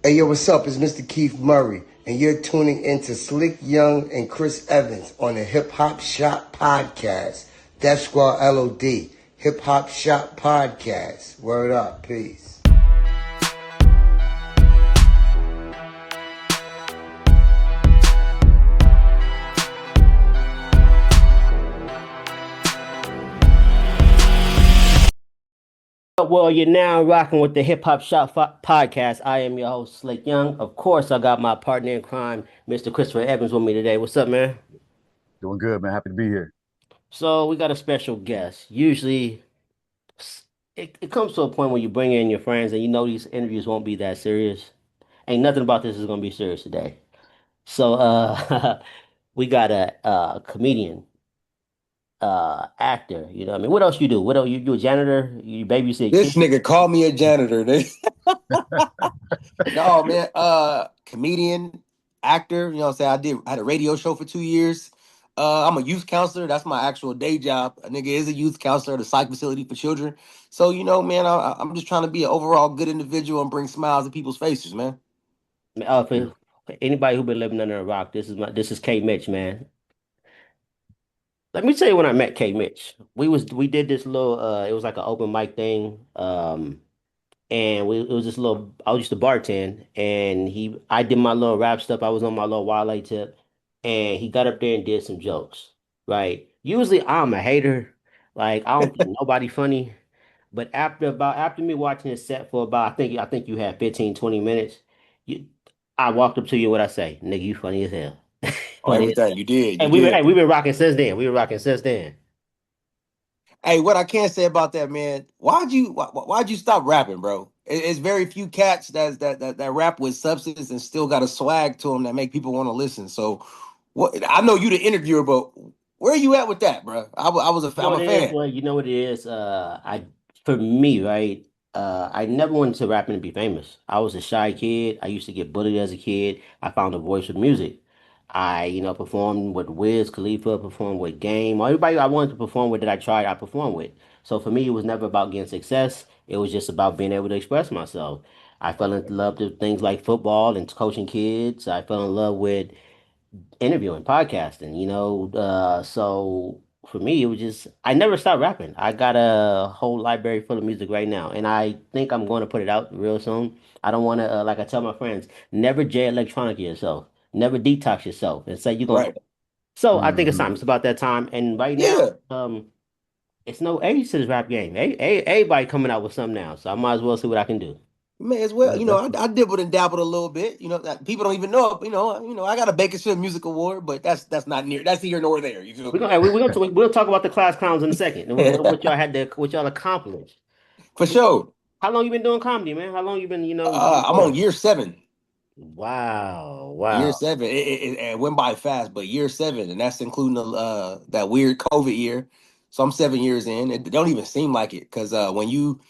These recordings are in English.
Hey, yo, what's up? It's Mr. Keith Murray, and you're tuning into Slick Young and Chris Evans on the Hip Hop Shop Podcast. Death Squad LOD, Hip Hop Shop Podcast. Word up, peace. Well, you're now rocking with the Hip Hop Shop Podcast. I am your host, Slick Young. Of course, I got my partner in crime, Mr. Christopher Evans, with me today. What's up, man? Doing good, man. Happy to be here. So, we got a special guest. Usually, it comes to a point when you bring in your friends and you know these interviews won't be that serious. Ain't nothing about this is going to be serious today. So, we got a comedian, actor. You know what I mean? What else you do? What else? You a janitor? You babysit This kids? nigga called me a janitor. No, man. Comedian, actor. You know what I'm saying? I had a radio show for 2 years. I'm a youth counselor. That's my actual day job. A nigga is a youth counselor at a psych facility for children. So, man, I'm just trying to be an overall good individual and bring smiles to people's faces, man. For anybody who been living under a rock, this is K Mitch, man. Let me tell you when I met K Mitch. We did this little it was like an open mic thing. And it was this little I was used to bartend and I did my little rap stuff. I was on my little wildlife tip and he got up there and did some jokes. Right. Usually I'm a hater. Like I don't think nobody funny. But after me watching this set for about I think you had 15, 20 minutes, you I walked up to you what I say, nigga, you funny as hell. Oh, Funny as everything hell. you did, you And we've did. been rocking since then. We were rocking since then. Hey, what I can say about that, man? Why'd you stop rapping, bro? It's very few cats that rap with substance and still got a swag to them that make people want to listen. So, what? I know you the interviewer, but where are you at with that, bro? You know I'm what a it is? fan. Well, you know what it is. For me, right? I never wanted to rap and be famous. I was a shy kid. I used to get bullied as a kid. I found a voice with music. Performed with Wiz Khalifa, performed with Game. Everybody I wanted to perform with that I performed with. So for me, it was never about getting success. It was just about being able to express myself. I fell in love with things like football and coaching kids. I fell in love with interviewing, podcasting, so for me, it was just, I never stopped rapping. I got a whole library full of music right now, and I think I'm going to put it out real soon. I don't want to, like I tell my friends, never J electronic yourself, never detox yourself, and say you're going to. Right. So I think it's Hmm. time. It's about that time. And right now, Yeah. it's no age to this rap game. Everybody coming out with something now, so I might as well see what I can do. May as well. Yeah, definitely. I dibbled and dabbled a little bit. That people don't even know. I got a Bakersfield Music Award, but that's not near. That's here nor there. You feel We're me? gonna, hey, we'll talk about the class clowns in a second, and what y'all accomplished. For sure. How long you been doing comedy, man? How long you been, I'm on doing? year 7. Wow, Year wow. 7. It went by fast, but year 7, and that's including the that weird COVID year. So I'm 7 years in. It don't even seem like it because when you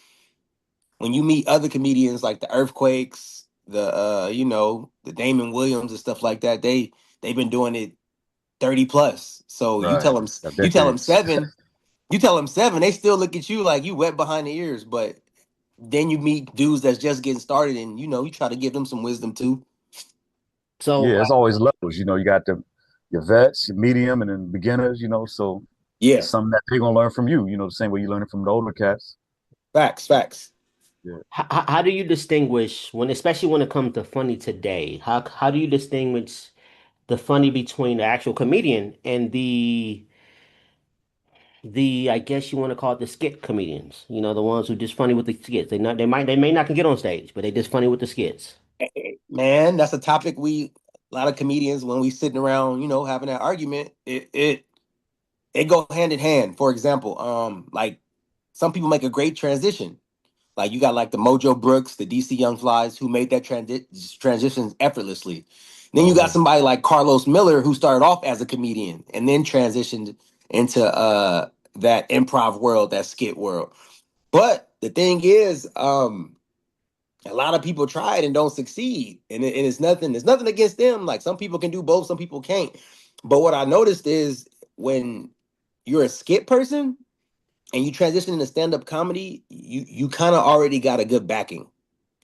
meet other comedians like the Earthquakes, the Damon Williams and stuff like that, they've been doing it 30 plus. So Right. Got you tell them decades. 7, you tell them 7, they still look at you like you wet behind the ears. But then you meet dudes that's just getting started, and you try to give them some wisdom too. So, Yeah, it's always levels. You got your vets, your medium, and then beginners. So Yeah, it's something that they're gonna learn from you. The same way you learn it from the older cats. facts. Yeah. how do you distinguish especially when it comes to funny today? How do you distinguish the funny between the actual comedian and the I guess you want to call it the skit comedians? The ones who just funny with the skits. They may not can get on stage, but they just funny with the skits. Man, that's a topic a lot of comedians when we sitting around, having that argument, it go hand in hand. For example, like some people make a great transition. Like you got like the Mojo Brooks, the DC Young Flies, who made that transition effortlessly. Then you got Uh-huh. somebody like Carlos Miller, who started off as a comedian and then transitioned into that improv world, that skit world. But the thing is, a lot of people try it and don't succeed, and it's nothing against them. Like some people can do both, some people can't. But what I noticed is when you're a skit person and you transition into stand-up comedy, you kind of already got a good backing.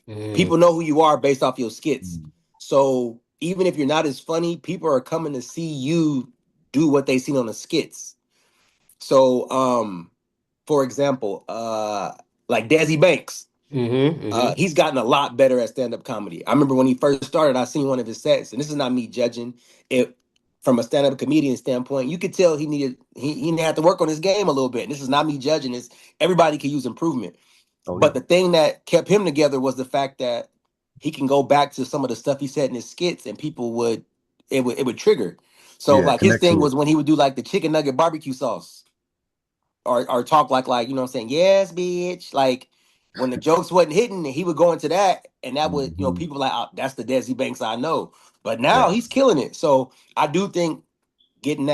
Mm, People know who you are based off your skits. Mm. So even if you're not as funny, people are coming to see you do what they seen on the skits. So for example, like Desi Banks, mm-hmm. he's gotten a lot better at stand-up comedy. I remember when he first started, I seen one of his sets, and this is not me judging it from a stand-up comedian standpoint. You could tell he had to work on his game a little bit. And this is not me judging. This everybody can use improvement. Oh But yeah. the thing that kept him together was the fact that he can go back to some of the stuff he said in his skits, and people would it would trigger. So Yeah. like his Connect thing to it. was when he would do like the chicken nugget barbecue sauce, or talk like you know what I'm saying, yes, bitch. Like when the jokes wasn't hitting, he would go into that, and that would Hmm. people like, oh, that's the Desi Banks I know. But now Right. he's killing it. So I do think getting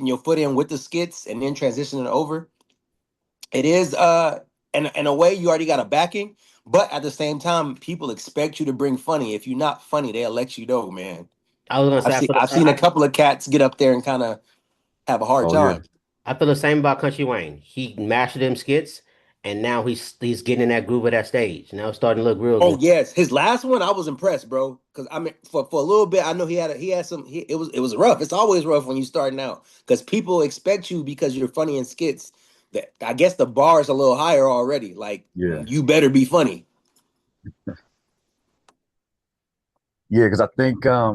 your foot in with the skits and then transitioning over, it is in a way you already got a backing, but at the same time, people expect you to bring funny. If you're not funny, they'll let you know, man. I was gonna I've say seen I've seen a couple of cats get up there and kind of have a hard Oh yeah. time. I feel the same about Country Wayne. He mastered them skits, and now he's getting in that groove of that stage. Now it's starting to look real Oh good. yes, his last one I was impressed, bro. Because I mean, for a little bit, I know he had some. It was rough. It's always rough when you starting out because people expect you because you're funny in skits. That I guess the bar is a little higher already. Like Yeah. you better be funny. Yeah. Because I think like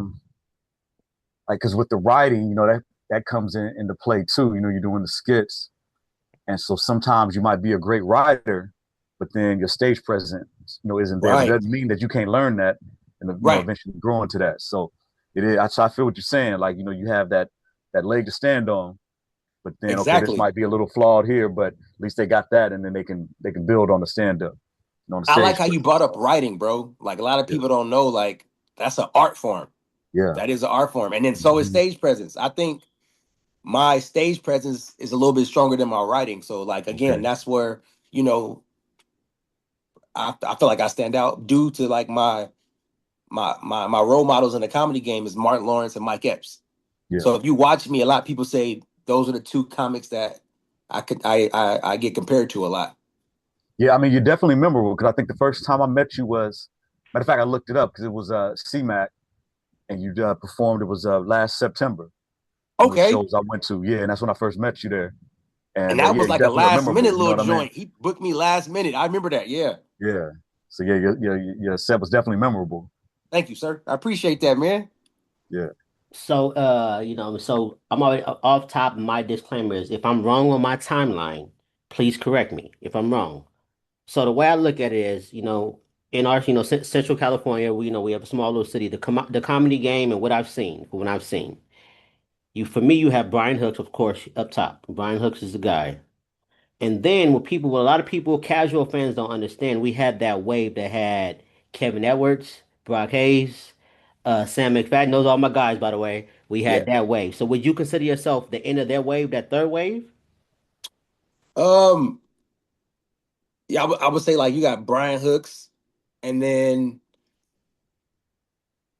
because with the writing, that comes into play too. You're doing the skits, and so sometimes you might be a great writer, but then your stage presence, isn't there. But that Right, doesn't mean that you can't learn that and right, eventually grow into that. So it is. I feel what you're saying. Like you have that leg to stand on, but then okay, this exactly. might be a little flawed here, but at least they got that, and then they can build on the stand up, on the I like stage how you presence. brought up So writing, bro. Like a lot of yeah, people don't know, like that's an art form. yeah, That is an art form, and then so is hmm, stage presence. I think my stage presence is a little bit stronger than my writing. So like again, okay, that's where you know I feel like I stand out due to like my role models in the comedy game is Martin Lawrence and Mike Epps. yeah, So if you watch me, a lot of people say those are the two comics that I get compared to a lot. yeah. I mean, you're definitely memorable because I think the first time I met you was, matter of fact, I looked it up because it was CMAC and you performed. It was last September. One of the Okay. shows I went to. Yeah, and that's when I first met you there. And And that yeah, was you like a definitely are last memorable. minute You know little what I mean? joint. He booked me last minute. I remember that. Yeah. Yeah. So yeah, your set was definitely memorable. Thank you, sir. I appreciate that, man. Yeah. So, so I'm already off top. My disclaimer is if I'm wrong on my timeline, please correct me if I'm wrong. So the way I look at it is, in our, Central California, we have a small little city. The comedy game and what I've seen, from what I've seen, for me, you have Brian Hooks, of course, up top. Brian Hooks is the guy. And then what a lot of people, casual fans don't understand, we had that wave that had Kevin Edwards, Brock Hayes, Sam McFadden. Those are all my guys, by the way. We Yeah. had that wave. So would you consider yourself the end of their wave, that third wave? Um. Yeah, I would say like you got Brian Hooks, and then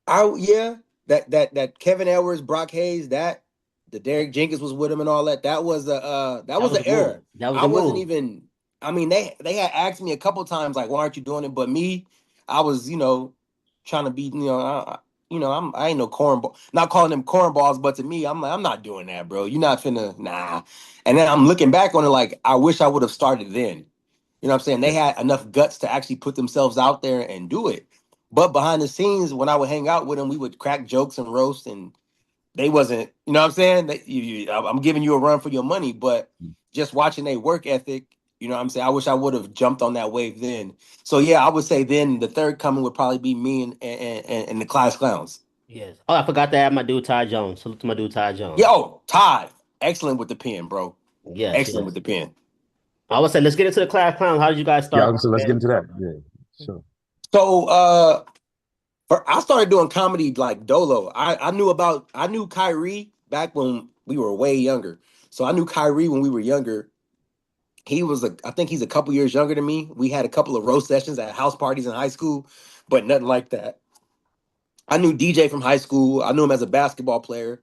yeah, that Kevin Edwards, Brock Hayes, that the Derek Jenkins was with him and all that. That That was was a the move. era. That was I a wasn't move. even. I mean, they had asked me a couple times like, why aren't you doing it? But me, I was trying to be I ain't no cornball. Not calling them cornballs, but to me, I'm like I'm not doing that, bro. You're not finna nah. And then I'm looking back on it like I wish I would have started then. You know what I'm saying? They Yeah. had enough guts to actually put themselves out there and do it. But behind the scenes, when I would hang out with them, we would crack jokes and roast, and they wasn't. You know what I'm saying? I'm giving you a run for your money, but just watching their work ethic. You know what I'm saying? I wish I would have jumped on that wave then. So yeah, I would say then the third coming would probably be me and the Class Clowns. Yes. Oh, I forgot to add my dude Ty Jones. Salute to my dude Ty Yeah, Jones. oh, Todd, excellent with the pen, bro. Yes, Excellent with yes. the pen. I would say let's get into the class clown. How did you guys Yeah. start, So let's get man? into that. Yeah. Sure. So I started doing comedy like Dolo. I knew Kyrie back when we were way younger. So I knew Kyrie when we were younger. I think he's a couple years younger than me. We had a couple of roast sessions at house parties in high school, but nothing like that. I knew DJ from high school. I knew him as a basketball player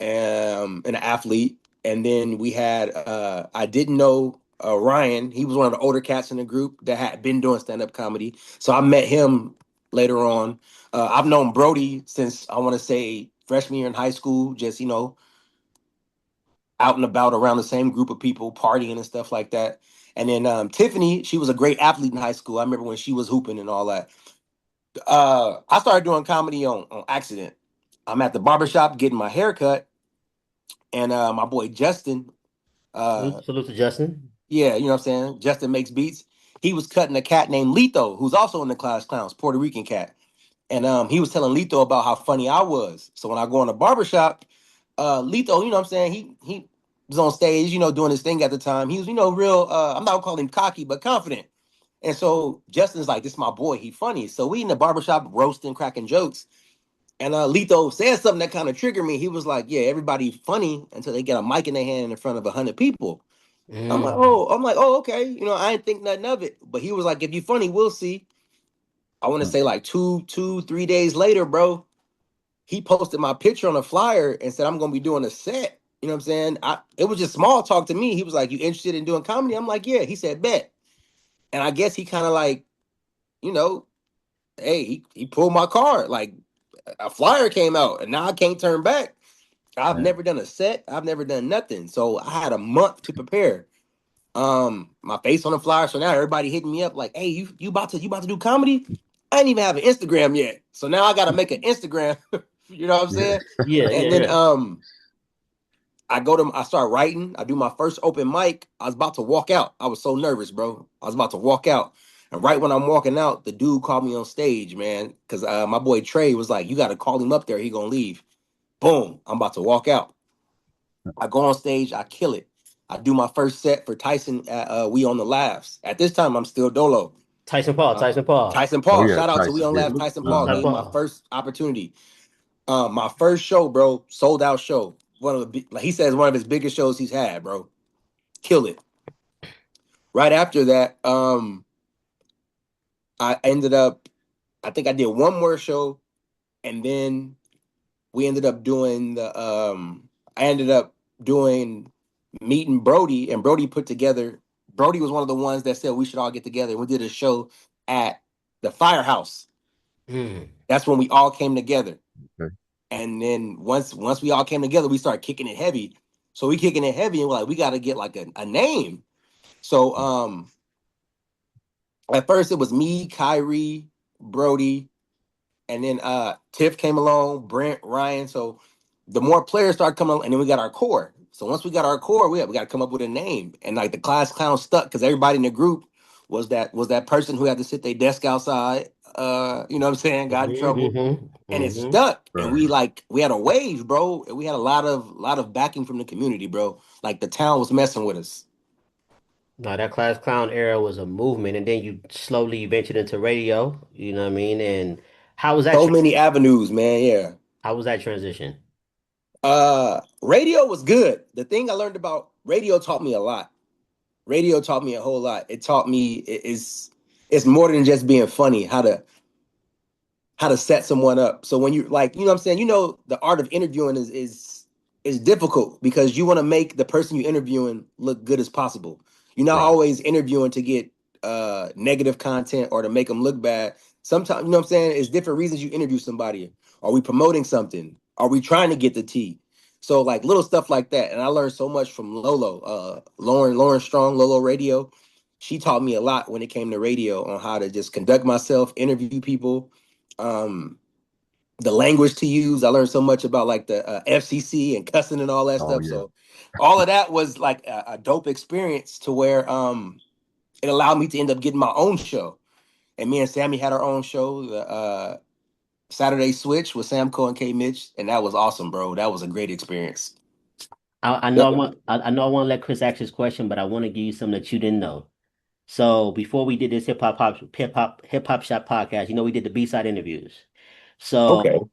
and an athlete. And then we had I didn't know. Ryan. He was one of the older cats in the group that had been doing stand up comedy. So I met him later on. I've known Brody since I want to say freshman year in high school. Just out and about around the same group of people, partying and stuff like that. And then Tiffany, she was a great athlete in high school. I remember when she was hooping and all that. I started doing comedy on accident. I'm at the barbershop getting my hair cut, and my boy Justin, uh, Salute to Justin. yeah, you know what I'm saying? Justin makes beats. He was cutting a cat named Lito, who's also in the Class Clowns, Puerto Rican cat. And he was telling Lito about how funny I was. So when I go in the barbershop, Lito, you know what I'm saying? He was on stage, doing his thing at the time. He was, real I'm not gonna call him cocky, but confident. And so Justin's like, this is my boy, he funny. So we in the barbershop roasting, cracking jokes. And Lito said something that kind of triggered me. He was like, yeah, everybody funny until they get a mic in their hand in front of 100 people. Mm. I'm like, oh, okay. I didn't think nothing of it. But he was like, if you funny, we'll see. I want to say like 3 days later, bro, he posted my picture on a flyer and said, I'm gonna be doing a set. You know what I'm saying? It was just small talk to me. He was like, you interested in doing comedy? I'm like, yeah. He said, bet. And I guess he kind of like, you know, hey, he pulled my card. Like a flyer came out and now I can't turn back. I've Man. never done a set. I've never done nothing. So I had a month to prepare. My face on the flyer. So now everybody hitting me up like, hey, you about to do comedy? I didn't even have an Instagram yet. So now I gotta make an Instagram. You know what I'm Yeah. saying? Yeah, And yeah, then yeah. I start writing. I do my first open mic. I was about to walk out. I was so nervous, bro. I was about to walk out. And right when I'm walking out, the dude called me on stage, man. Cause my boy Trey was like, you gotta call him up there, he gonna leave. Boom. I'm about to walk out. I go on stage, I kill it. I do my first set for Tyson at We on the Laughs. At this time, I'm still Dolo. Tyson Paul, Tyson Paul. Tyson Oh Paul. yeah, Shout out to We Tyson. on Yeah. Laughs. Salute, Tyson salute Paul to Uh-huh. Tyson gave me my Paul. first opportunity. My first show, bro, sold out show. Like he says, one of his biggest shows he's had, bro. Kill it. Right after that, I ended up. I think I did one more show, and then we ended up doing the. I ended up doing meeting Brody, and Brody put together. Brody was one of the ones that said we should all get together. We did a show at the Firehouse. Mm. That's when we all came together. Okay. And then once we all came together, we started kicking it heavy. So we kicking it heavy, and we're like, we got to get like a name. So at first it was me, Kyrie, Brody, and then Tiff came along, Brent, Ryan. So the more players started coming along, and then we got our core. So once we got our core, we got to come up with a name. And like the class clown stuck because everybody in the group was that person who had to sit their desk outside. You know what I'm saying? Got in Mm-hmm, trouble, mm-hmm, and it mm-hmm. stuck. And Right. we had a wave, bro. And we had a lot of backing from the community, bro. Like the town was messing with us. Now that class clown era was a movement, and then you slowly ventured into radio. You know what I mean? And how was that? So many avenues, man. Yeah. How was that transition? Radio was good. The thing I learned about radio taught me a lot. Radio taught me a whole lot. It taught me it's more than just being funny, how to set someone up. So when you like, you know what I'm saying, the art of interviewing is difficult because you want to make the person you're interviewing look good as possible. You're not Right. always interviewing to get negative content or to make them look bad. Sometimes, you know what I'm saying, it's different reasons you interview somebody. Are we promoting something? Are we trying to get the tea? So like little stuff like that. And I learned so much from Lolo, Lauren Strong, Lolo Radio. She taught me a lot when it came to radio on how to just conduct myself, interview people, um the language to use. I learned so much about like the FCC and cussing and all that Oh stuff. yeah. So all of that was like a dope experience to where it allowed me to end up getting my own show. And me and Sammy had our own show, the Saturday Switch with Samco and K Mitch, and that was awesome, bro. That was a great experience. I know Yep. I know I want to let Chris ask his question, but I want to give you something that you didn't know. So before we did this hip hop shop podcast, we did the B-side interviews. Okay. So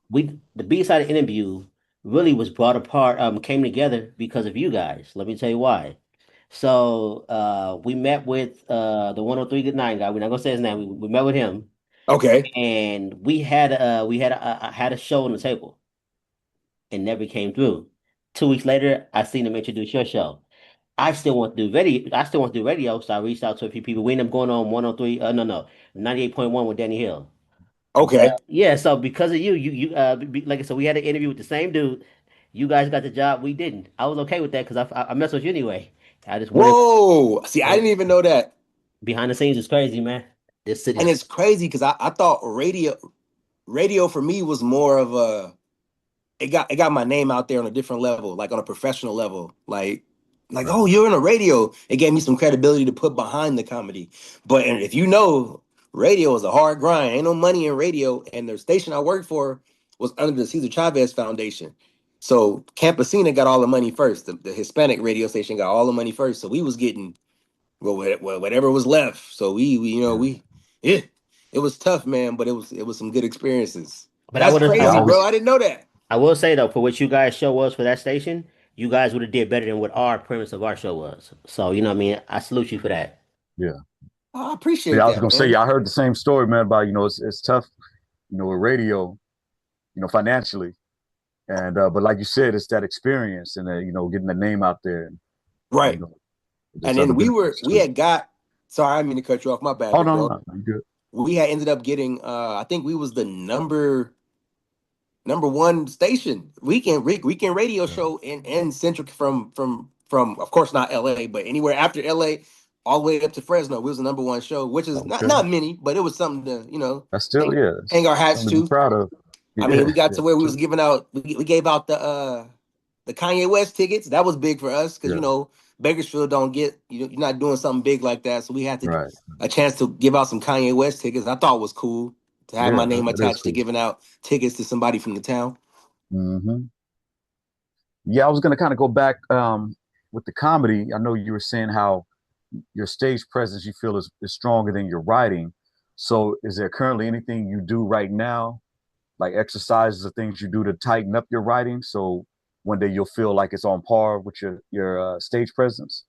the B-side interview really was brought apart, came together because of you guys. Let me tell you why. So we met with the 103 Good Nine guy. We're not gonna say his name. We met with him, Okay. and we had a show on the table. It never came through. 2 weeks later, I seen him introduce your show. I still want to do video. I still want to do radio, so I reached out to a few people. We ended up going on 103. No, 98.1 with Danny Hill. Okay. Yeah, so because of like I said, we had an interview with the same dude. You guys got the job, we didn't. I was okay with that because I messed with you anyway. I just wanted Whoa. See, I and didn't even know that. behind the scenes is crazy, man. This And city's it's crazy because I thought radio for me was more of a it got my name out there on a different level, like on a professional level. Like, Right. oh, you're in a radio. It gave me some credibility to put behind the comedy. But and if you know, radio is a hard grind. Ain't no money in radio. And the station I worked for was under the Cesar Chavez Foundation. So Campesina got all the money first. The Hispanic radio station got all the money first. So we was getting whatever was left. So Yeah. yeah, it was tough, man. But it was some good experiences. but That's Yeah. I crazy, bro. was. I didn't know that. I will say though, for what you guys show was for that station, you guys would have did better than what our premise of our show was. So, you know what I mean? I salute you for that. Yeah. I Yeah. appreciate I was that, gonna say. man. Yeah, I heard the same story, man. About it's tough. With radio. Financially, and but like you said, it's that experience and getting the name out there. And, you Right. know, And there's other then benefits we too. had got sorry, I didn't mean to cut you off. My bad, Oh big no, no, bro. no, you good. We had ended up getting I think we was the number one station weekend radio Yeah. show in central from of course not LA, but anywhere after LA all the way up to Fresno. We was the number one show, which is not Okay, not many, but it was something to, that's still hang, yeah, hang our it's hats something to be to. proud of. I mean, Yeah, we got yeah, to where we was true. giving out we gave out the Kanye West tickets. That was big for us because Yeah, Bakersfield don't get you're not doing something big like that. So we had to right. a chance to give out some Kanye West tickets. I thought it was cool to have Yeah, my name that is attached to cool. giving out tickets to somebody from the town. Hmm. Yeah, I was gonna kind of go back with the comedy. I know you were saying how your stage presence you feel is stronger than your writing. So, is there currently anything you do right now, like exercises or things you do to tighten up your writing, so one day you'll feel like it's on par with your stage presence?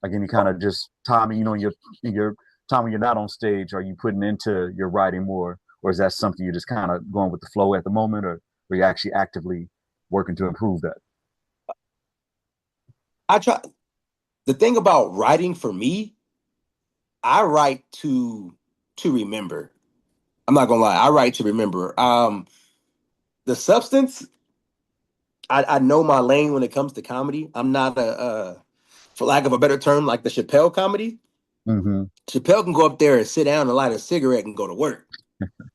Like any kind of just time, your time when you're not on stage, are you putting into your writing more, or is that something you're just kind of going with the flow at the moment, or are you actually actively working to improve that? I try the thing about writing for me, I write to remember. I'm not gonna lie, I write to remember. The substance, I know my lane when it comes to comedy. I'm not for lack of a better term, like the Chappelle comedy. Mm-hmm. Chappelle can go up there and sit down and light a cigarette and go to work.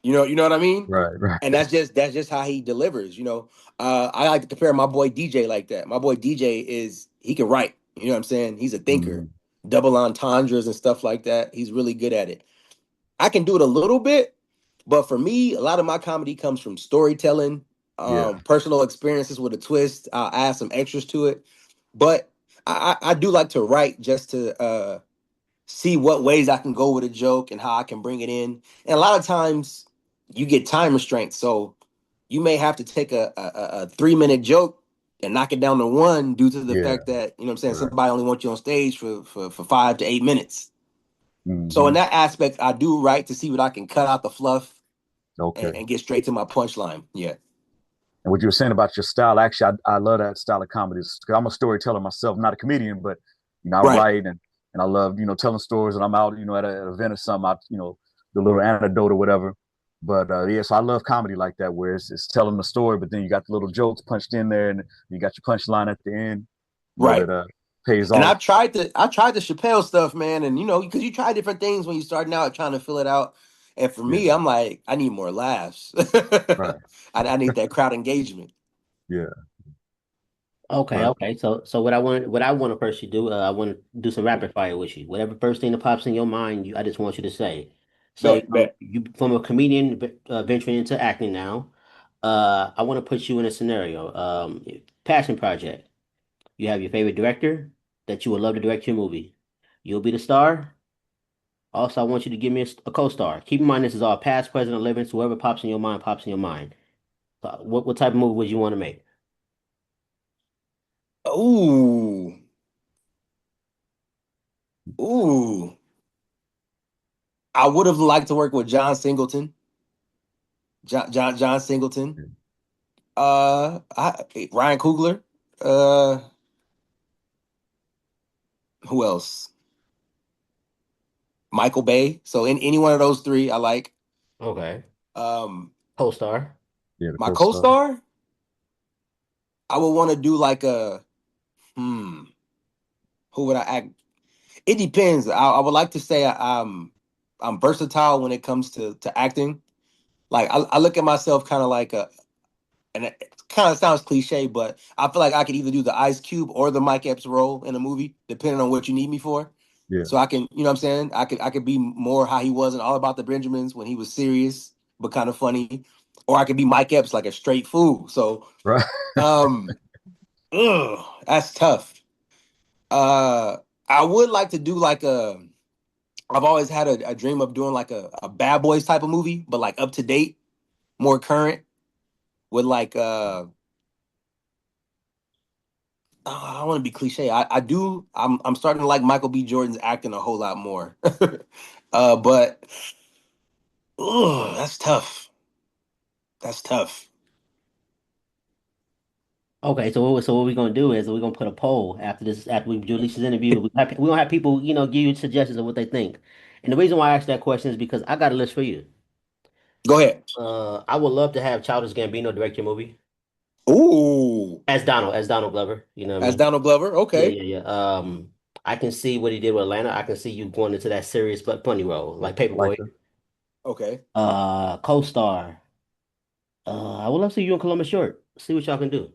You know what I mean? Right, right. And that's just how he delivers. I like to compare my boy DJ like that. My boy DJ he can write. You know what I'm saying? He's a thinker, Mm-hmm. double entendres and stuff like that. He's really good at it. I can do it a little bit, but for me, a lot of my comedy comes from storytelling, Yeah, personal experiences with a twist. I'll add some extras to it, but I do like to write just to see what ways I can go with a joke and how I can bring it in. And a lot of times you get time restraints. So you may have to take a 3 minute joke and knock it down to one due to the yeah, fact that, you know what I'm saying, right. somebody only wants you on stage for 5 to 8 minutes. So in Mm-hmm. that aspect, I do write to see what I can cut out the fluff Okay. and get straight to my punchline. Yeah. And what you were saying about your style, actually, I love that style of comedy. 'Cause I'm a storyteller myself, not a comedian, but I Right. write and I love telling stories. And I'm out at an event or something, the little anecdote or whatever. But yeah, so I love comedy like that, where it's telling the story, but then you got the little jokes punched in there, and you got your punchline at the end. Right. That pays And off. I tried the Chappelle stuff, man, and because you try different things when you're starting out trying to fill it out. And for Yeah, me, I'm like, I need more laughs. right. I need that crowd engagement. Yeah, Okay, right. okay. So what I want to first you do, I want to do some rapid fire with you. Whatever first thing that pops in your mind, I just want you to say. So Bet, bet. you from a comedian venturing into acting now. I want to put you in a scenario. Passion project. You have your favorite director that you would love to direct your movie. You'll be the star. Also, I want you to give me a co-star. Keep in mind this is all past, present, or living. So whoever pops in your mind pops in your mind. So what type of movie would you want to make? Ooh, ooh. I would have liked to work with John Singleton. John Singleton. Ryan Coogler. Uh, Who else? Michael Bay. So in any one of those three, I like. Okay. Um, Co-star. Yeah, the my co-star. co-star, I would want to do like a hmm. Who would I act? It depends. I would like to say I'm versatile when it comes to acting. Like I look at myself kind of like a, and it kind of sounds cliche, but I feel like I could either do the Ice Cube or the Mike Epps role in a movie, depending on what you need me for. Yeah, So I can, you know what I'm saying? I could be more how he was in All About the Benjamins when he was serious but kind of funny. Or I could be Mike Epps like a straight fool. So right. um that's tough. Uh I would like to do like a I've always had a dream of doing like a bad boys type of movie, but like up to date, more current, with like I don't want to be cliche. I do. I'm starting to like Michael B. Jordan's acting a whole lot more. But that's tough. That's tough. Okay, so what we're gonna do is we're gonna put a poll after this, after we release this interview. We're gonna have people, give you suggestions of what they think. And the reason why I asked that question is because I got a list for you. Go ahead. I would love to have Childish Gambino direct your movie Ooh, as Donald Glover. You know what I as mean? Donald Glover. Yeah, Okay, yeah, yeah. I can see what he did with Atlanta. I can see you going into that serious but funny role, like Like Paperboy. the okay. Co-star. I would love to see you in Columbus Short. See what y'all can do.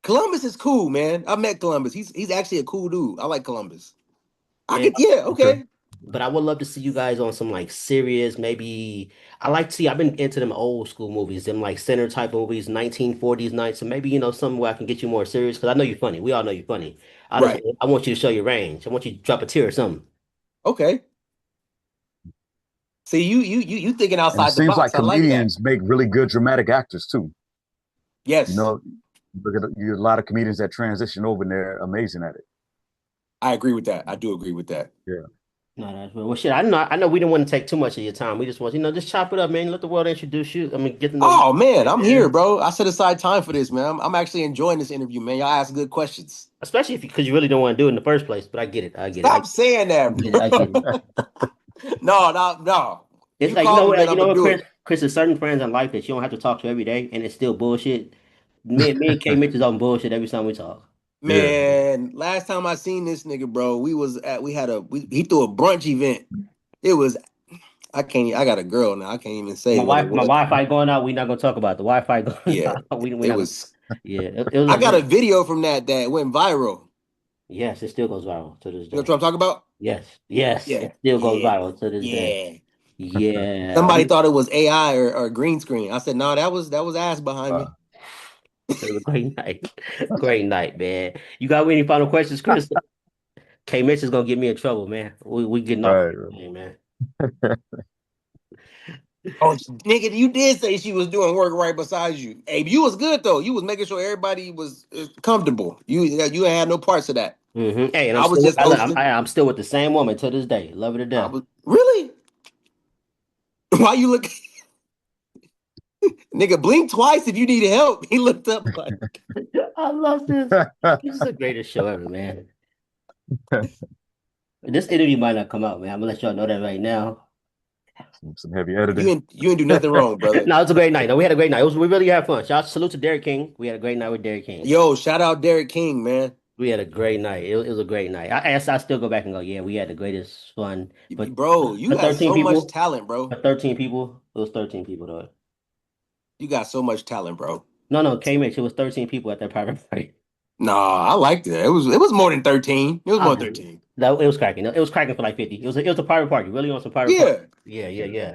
Columbus is cool, man. I met Columbus. He's actually a cool dude. I like Columbus. I Man, could, yeah, okay. okay. but I would love to see you guys on some like serious, maybe I like to see I've been into them old school movies, them like center type movies, 1940s nights. So maybe, something where I can get you more serious because I know you're funny. We all know you're funny. Right. I want you to show your range. I want you to drop a tear or something. Okay. See, you thinking And it outside the seems box. like I like that. comedians make really good dramatic actors too. You Yes, know, look at you, a lot of comedians that transition over and they're amazing at it. I agree with that. I do agree with that. Yeah, No, that's well, shit. I know we don't want to take too much of your time. We just want, just chop it up, man. Let the world introduce you. I mean, get to know you. Oh man, I'm here, Man. bro. I set aside time for this, man. I'm actually enjoying this interview, man. Y'all ask good questions. Especially if because you really don't want to do it in the first place. But I get it. I get it. Stop saying I that, get it. I get it. bro. No, no, no. It's You like called me, man. you I'm know gonna what, do Chris? it, Chris, there's certain friends in life that you don't have to talk to every day, and it's still bullshit. Me and K Mitch is on bullshit every time we talk. yeah. man. Last time I seen this nigga, bro, we had he threw a brunch event. It was I can't. I got a girl now. I can't even say what it My was. Wi-Fi going out. We're not gonna talk about the Wi-Fi going Yeah, out. We it not gonna. was. Yeah, it was I a got a good. video from that went viral. Yes, it still goes viral to this You know what day. I'm talking about? Yes, yes, Yeah, it still goes yeah, viral to this day. yeah. Yeah, Somebody thought it was AI or green screen. I said, no, that was ass behind me. Uh, it was a great night. Great night, man. You got any final questions, Chris? K Mitch is gonna get me in trouble, man. We getting off, right. man. Oh, nigga, you did say she was doing work right beside you. Hey, you was good though. You was making sure everybody was comfortable. You ain't had no parts of that. Hey, and I was just hosting. I'm still with the same woman to this day. Love her to I death. was really. Why you look, nigga? Blink twice if you need help. He looked up like, I love this. This is the greatest show ever, man. This interview might not come out, man. I'm gonna let y'all know that right now. Some heavy editing. you ain't do nothing wrong, brother. No, it's a great night. No, we had a great night. We really had fun. Salute to Derek King. We had a great night with Derek King. Yo, shout out Derek King, man. We had a great night. It was a great night. I still go back and go, yeah, we had the greatest fun. But Bro, you for got 13 so much people, talent, bro. for 13 people, it was 13 people though. You got so much talent, bro. No, no, K Mitch, it was 13 people at that private party. Nah, I liked it. It was more than 13. It was more than Um, 13. it was cracking. It was cracking for like 50. It was a private party. Really on some private party. Yeah. Yeah, yeah, yeah.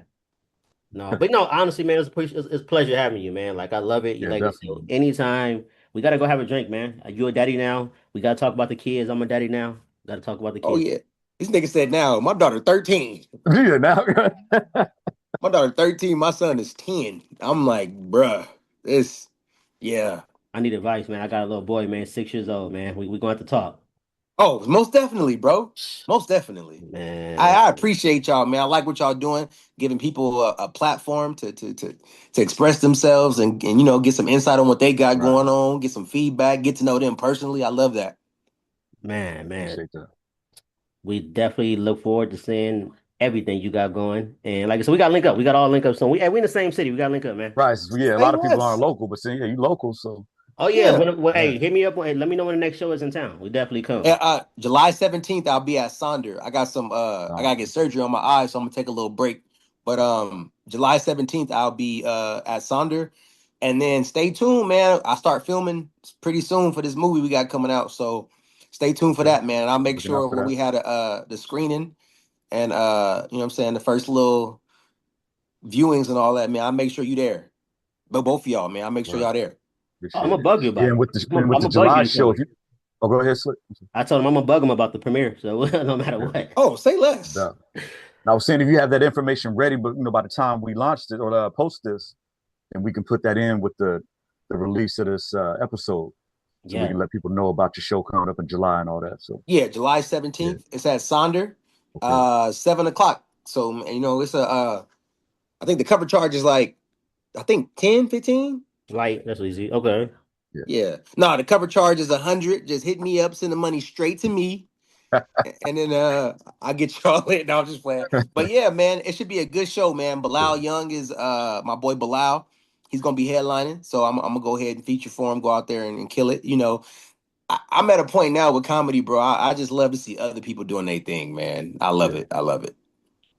No, but no, honestly, man, it's a pleasure having you, man. Like I love it. Yeah, Like I said, definitely. anytime we gotta go have a drink, man. You a daddy now. We gotta talk about the kids. I'm a daddy now. Gotta talk about the Oh kids. yeah. This nigga said now, my daughter 13. Yeah, now. My daughter 13, my son is 10. I'm like, bruh, this, yeah. I need advice, man. I got a little boy, man, 6 years old, man. We gonna have to talk. Oh, most definitely, bro. Most definitely. I, Man, I appreciate y'all, man. I like what y'all doing, giving people a platform to express themselves and get some insight on what they got Right. going on, get some feedback, get to know them personally. I love that. man. Appreciate that. We definitely look forward to seeing everything you got going. And like I said, we got to link up. We got to all link up soon. We in the same city. We got to link up, man. Right. So, yeah, a Say lot of people aren't less. local, but see, yeah, you local, so Oh yeah, Yeah. yeah. hey, hit me up. Hey, let me know when the next show is in town. We definitely come. July 17th, I'll be at Sonder. I got some I Uh, gotta get surgery on my eye, so I'm gonna take a little break. But July 17th, I'll be at Sonder. And then stay tuned, man. I start filming pretty soon for this movie we got coming out. So stay tuned for okay. that, man. I'll make Looking out sure for when that. we had the screening and you know what I'm saying, the first little viewings and all that, man. I'll make sure you there. But both of y'all, man, I'll make sure Right. y'all there. Oh, I'm Appreciate gonna it. bug you Yeah, about and it. and I'm with the gonna bug July you to show, come. if you go ahead, Slick. I told him I'm gonna bug him about the premiere. So no matter Okay. what. Oh, say less. Duh. And I was saying if you have that information ready, but by the time we launched it or post this, then we can put that in with the release of this episode, so we Yeah. can let people know about your show coming up in July and all that. So Yeah, July yeah, 17th. It's at Sonder, okay, 7 o'clock. So you know, it's a I think the cover charge is like I think 10, 15. Light. That's easy. Okay. yeah, Yeah. No, the cover charge is 100. Just hit me up, send the money straight to me. And then I'll get y'all in. No, I'm just playing. But yeah, man, it should be a good show, man. Bilal Young is my boy Bilal. He's gonna be headlining. So I'm gonna go ahead and feature for him, go out there and kill it. You know, I'm at a point now with comedy, bro. I just love to see other people doing their thing, man. I love yeah. it. I love it.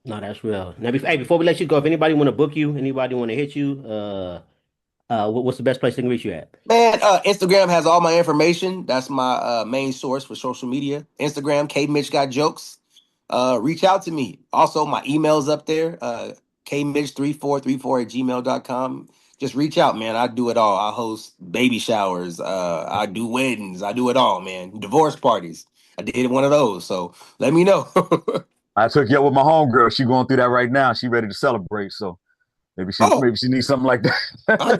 No, that's real. Now, hey, before we let you go, if anybody want to book you, anybody want to hit you, what's the best place they can reach you at? Man, Instagram has all my information. That's my main source for social media. Instagram, K Mitch Got Jokes. Reach out to me. Also, my email's up there, kmitch3434 at gmail.com. Just reach out, man. I do it all. I host baby showers. I do weddings. I do it all, man. Divorce parties. I did one of those. So let me know. I took you up with my homegirl. She going through that right now. She ready to celebrate. So Oh, maybe she needs something like that. I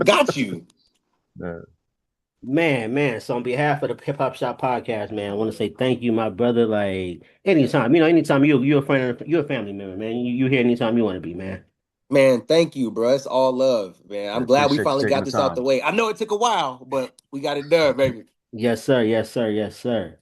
got you. Yeah, Man. So on behalf of the Hip Hop Shop Podcast, man, I want to say thank you, my brother. Like anytime, anytime you're a friend, you're a family member, man. You here anytime you want to be, man. Man, thank you, bro. It's all love, man. yeah. I'm glad we Appreciate you finally taking got the this out the time. way. I know it took a while, but we got it done, baby. Yes, sir. Yes, sir. Yes, sir.